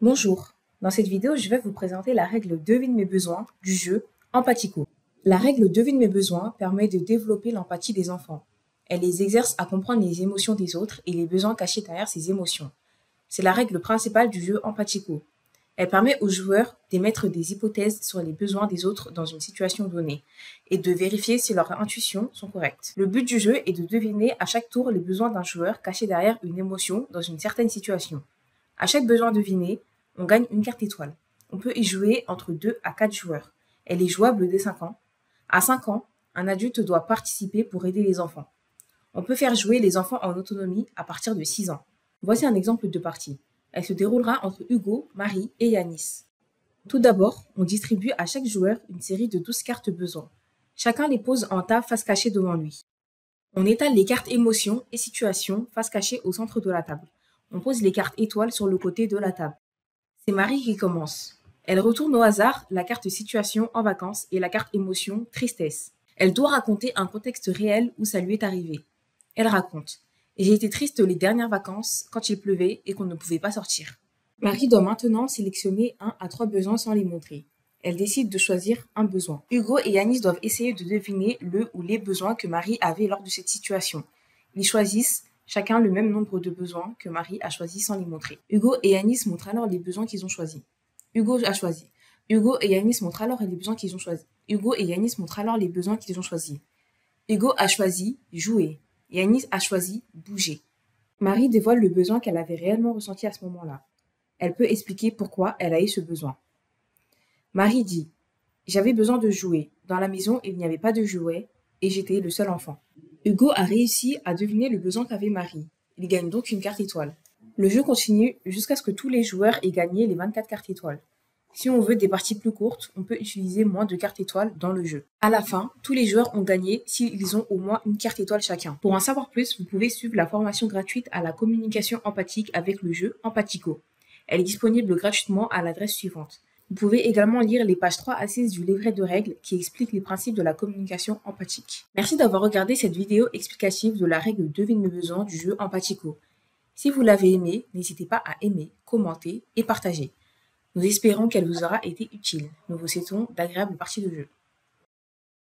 Bonjour, dans cette vidéo, je vais vous présenter la règle Devine mes besoins du jeu Empathico. La règle Devine mes besoins permet de développer l'empathie des enfants. Elle les exerce à comprendre les émotions des autres et les besoins cachés derrière ces émotions. C'est la règle principale du jeu Empathico. Elle permet aux joueurs d'émettre des hypothèses sur les besoins des autres dans une situation donnée et de vérifier si leurs intuitions sont correctes. Le but du jeu est de deviner à chaque tour les besoins d'un joueur cachés derrière une émotion dans une certaine situation. À chaque besoin deviné, on gagne une carte étoile. On peut y jouer entre 2 à 4 joueurs. Elle est jouable dès 5 ans. À 5 ans, un adulte doit participer pour aider les enfants. On peut faire jouer les enfants en autonomie à partir de 6 ans. Voici un exemple de partie. Elle se déroulera entre Hugo, Marie et Yanis. Tout d'abord, on distribue à chaque joueur une série de 12 cartes besoins. Chacun les pose en tas face cachée devant lui. On étale les cartes émotions et situations face cachée au centre de la table. On pose les cartes étoiles sur le côté de la table. C'est Marie qui commence. Elle retourne au hasard la carte situation en vacances et la carte émotion tristesse. Elle doit raconter un contexte réel où ça lui est arrivé. Elle raconte. J'ai été triste les dernières vacances quand il pleuvait et qu'on ne pouvait pas sortir. Marie doit maintenant sélectionner 1 à 3 besoins sans les montrer. Elle décide de choisir un besoin. Hugo et Yanis doivent essayer de deviner le ou les besoins que Marie avait lors de cette situation. Ils choisissent chacun le même nombre de besoins que Marie a choisi sans les montrer. Hugo et Yanis montrent alors les besoins qu'ils ont choisis. Hugo a choisi. Hugo et Yanis montrent alors les besoins qu'ils ont choisis. Hugo et Yanis montrent alors les besoins qu'ils ont choisis. Hugo a choisi jouer. Yanis a choisi bouger. Marie dévoile le besoin qu'elle avait réellement ressenti à ce moment-là. Elle peut expliquer pourquoi elle a eu ce besoin. Marie dit « J'avais besoin de jouer. Dans la maison, il n'y avait pas de jouets et j'étais le seul enfant. » Hugo a réussi à deviner le besoin qu'avait Marie. Il gagne donc une carte étoile. Le jeu continue jusqu'à ce que tous les joueurs aient gagné les 24 cartes étoiles. Si on veut des parties plus courtes, on peut utiliser moins de cartes étoiles dans le jeu. À la fin, tous les joueurs ont gagné s'ils ont au moins une carte étoile chacun. Pour en savoir plus, vous pouvez suivre la formation gratuite à la communication empathique avec le jeu Empathico. Elle est disponible gratuitement à l'adresse suivante. Vous pouvez également lire les pages 3 à 6 du livret de règles qui expliquent les principes de la communication empathique. Merci d'avoir regardé cette vidéo explicative de la règle Devine mes besoins du jeu Empathico. Si vous l'avez aimé, n'hésitez pas à aimer, commenter et partager. Nous espérons qu'elle vous aura été utile. Nous vous souhaitons d'agréables parties de jeu.